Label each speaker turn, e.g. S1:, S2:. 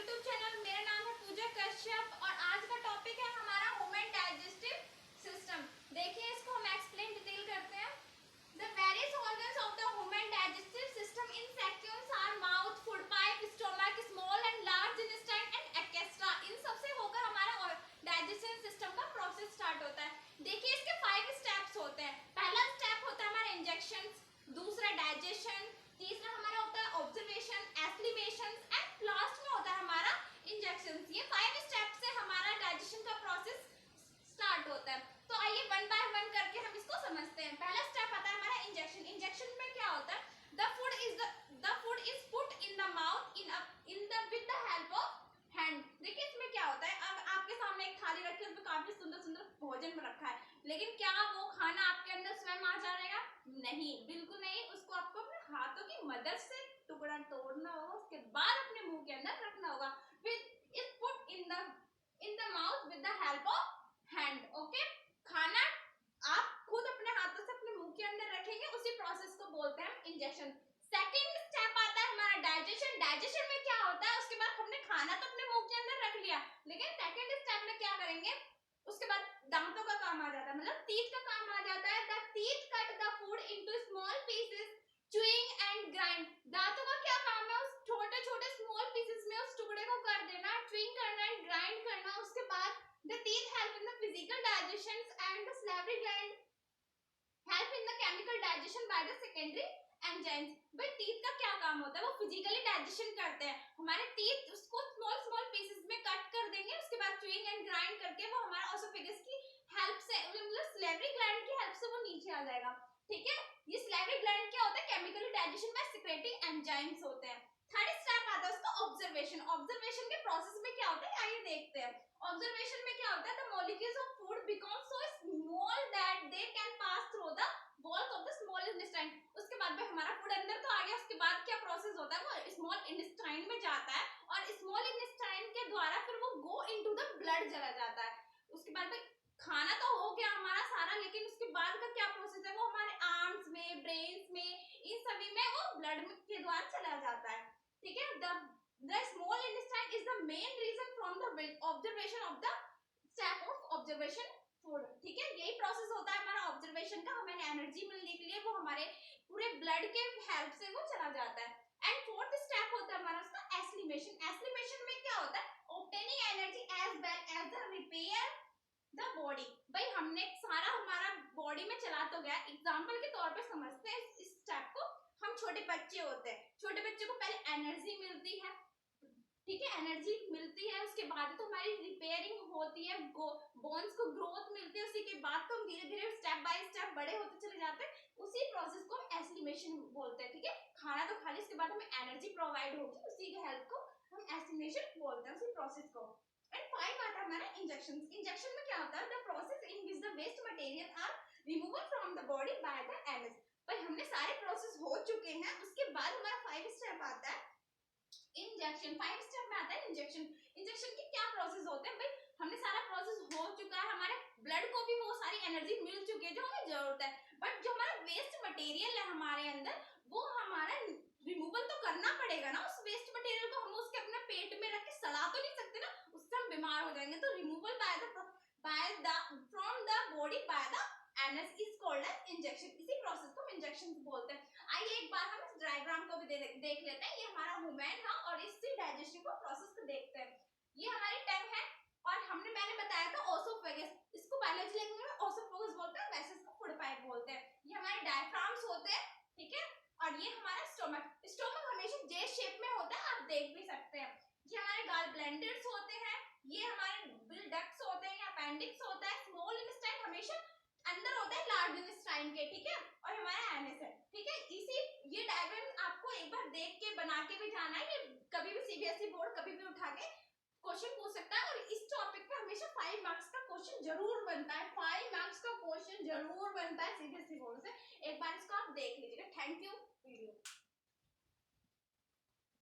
S1: YouTube channel. मेरा नाम है पूजा कश्यप और आज का टॉपिक है हमारा ह्यूमन डाइजेस्टिव सिस्टम। देखिए इसको हम एक्सप्लेन डिटेल करते हैं। The various organs of the human digestive system in sections are mouth, food pipe, stomach, small and large intestine and extra. इन सबसे होकर हमारा डाइजेशन सिस्टम का प्रोसेस स्टार्ट होता है। देखिए इसके 5 स्टेप्स होते हैं। पहला स्टेप होता है हमारा इंजेक्शन, दूसरा डाइजेशन, तीसरा हमारा होता है ऑब्जर्वेशन, एस्लिमेशन एंड लास्ट में होता है हमारा इंजेक्शन। ये 5 स्टेप से हमारा डाइजेशन का प्रोसेस स्टार्ट होता है। तो आइए वन बाय वन करके हम इसको समझते हैं। पहला स्टेप आता है हमारा इंजेक्शन। इंजेक्शन में क्या होता है? The food is put in the mouth in the with the help of hand. देखिए इसमें क्या होता है, अब आपके सामने एक थाली रखी है, उसमें काफी सुंदर सुंदर भोजन रखा है, लेकिन क्या वो खाना आपके अंदर स्वयं आ जाएगा? नहीं, बिल्कुल नहीं। उसको आपको अपने हाथों की मदद से टुकड़ा तोड़ना होगा, उसके बाद अपने मुंह के अंदर रखना होगा। With is put in the mouth with the help of hand. Okay, खाना आप खुद अपने हाथों से अपने मुंह के अंदर रखेंगे, उसी प्रोसेस को बोलते हैं हम इंजेक्शन। सेकेंड स्टेप आता है हमारा डाइजेशन। डाइजेशन में क्या होता है? उसके बाद हमने खाना तो अपने मुंह के अंदर रख लिया, लेकिन सेकेंड स्टेप में क्या करेंगे? उसके बाद दांतों का काम आ जाता है, मतलब टीथ का काम आ जाता है। The teeth cut the food into small pieces, chewing and grind. दांतों का क्या काम है? उस छोटे छोटे स्मॉल पीसेस में उस टुकड़े को कर देना, च्यूइंग करना एंड ग्राइंड करना। उसके बाद the teeth help in the physical digestion and the salivary gland help in the chemical digestion by the secondary enzymes. भाई टीथ का क्या काम होता है? वो फिजिकली डाइजेशन करते हैं। हमारे टीथ उसको स्मॉल स्मॉल पीसेस में कट कर देंगे, उसके बाद च्यूइंग एंड ग्राइंड करके वो हमारा ओसोफेगस की हेल्प से, मतलब सैलिवरी ग्लैंड की हेल्प से वो नीचे आ जाएगा। ठीक है, ये सैलिवरी ग्लैंड क्या होता है? Chemically digestion bye secreting enzymes होते हैं। थर्ड स्टेप आता है उसका ऑब्जर्वेशन। ऑब्जर्वेशन के प्रोसेस में क्या होता है आइए देखते हैं। ऑब्जर्वेशन में क्या होता है? The molecules of food become so small that they can pass through the walls of the small intestine. उसके बाद में हमारा फूड अंदर तो आ गया, उसके बाद क्या प्रोसेस होता है? वो स्मॉल इंटेस्टाइन में जाता है और स्मॉल इंटेस्टाइन के द्वारा फिर वो गो इनटू द ब्लड चला जाता है। उसके बाद में खाना तो हो गया हमारा सारा, लेकिन उसके बाद का क्या प्रोसेस है? वो हमारे आर्म्स में, ब्रेन्स में, इन सभी में वो ब्लड के द्वारा चला जाता है। ठीक है, the small intestine is the main region from the observation of the step of observation food. ठीक है, यही प्रोसेस होता है हमारा ऑब्जर्वेशन का। हमें एनर्जी मिलने के लिए वो हमारे पूरे ब्लड के हेल्प से वो चला जाता है। एंड फोर्थ स्टेप होता है हमारा उसका एस्लिमेशन। एस्लिमेशन में क्या होता है? Obtaining energy as well as the repair the body. भाई हमने सारा हमारा बॉडी में चला तो गया। एग्जांपल के तौर पे समझते हैं इस स्टेप को। हम छोटे बच्चे होते हैं, छोटे बच्चे को पहले एनर्जी मिलती है, ठीक है, एनर्जी मिलती है, उसके बाद तो हमारी रिपेयरिंग होती है, बोन्स को ग्रोथ मिलती है, उसी के बाद तो हम धीरे धीरे स्टेप बाय स्टेप बड़े होते चले जाते हैं। उसी प्रोसेस को हम एस्लिमेशन बोलते हैं। ठीक है, खाना तो खा लिया, इसके बाद हमें एनर्जी प्रोवाइड होगी, उसी के हेल्प को हम एस्लिमेशन बोलते हैं, उसी प्रोसेस को। एंड 5 आता है हमारा इंजेक्शन। इंजेक्शन में क्या होता है? The process in which the waste material are removal from the body by the energy. भाई हमने सारे प्रोसेस हो चुके हैं, उसके बाद हमारा 5 स्टेप आता है इंजेक्शन। 5 स्टेप में आता है इंजेक्शन। इंजेक्शन के क्या प्रोसेस होते हैं? भाई हमने सारा प्रोसेस हो चुका है, हमारे ब्लड को भी वो सारी एनर्जी मिल चुकी है जो हमें जरूरत है, बट जो हमारा वेस्ट मटेरियल है हमारे अंदर, वो हमारा रिमूवल तो करना पड़ेगा ना। उस वेस्ट मटेरियल को हम उसके अपने पेट में रख के सड़ा तो नहीं सकते ना, उससे हम बीमार हो जाएंगे। तो removal by the from the body by the energy is called as injection. इसी प्रोसेस को हम इंजेक्शन बोलते हैं। आइए एक बार हम इस डायग्राम को भी देख लेते हैं। ये हमारा ह्यूमन है और इसी डाइजेशन को प्रोसेस को देखते हैं। ये हमारी टंग है और मैंने बताया था ओसोफेगस, इसको बायोलॉजी लैंग्वेज में ओसोफेगस बोलते हैं, वैसे इसको फूड पाइप बोलते हैं। ये हमारे डायफ्राम्स होते हैं, ठीक है, और ये हमारा स्टोमक। स्टोमक हमेशा जे शेप में होता है, आप देख भी सकते हैं। ये हमारे गॉल ब्लैडर्स होते हैं, ये हमारे बिल डक्ट्स होते हैं, अपेंडिक्स होता है, स्मॉल इंटेस्टाइन हमेशा अंदर होता है लार्ज इंटेस्टाइन के, ठीक है, और हमारा एनएस है। ठीक है, इसी ये डायग्राम आपको एक बार देख के बना के भी जाना है, ये कभी भी सीबीएसई बोर्ड कभी भी उठा के क्वेश्चन पूछ सकता है। और इस टॉपिक पे हमेशा 5 मार्क्स का क्वेश्चन जरूर बनता है, 5 मार्क्स का क्वेश्चन जरूर बनता है सीबीएसई बोर्ड से। एक बार इसको आप देख लीजिएगा। Thank you video.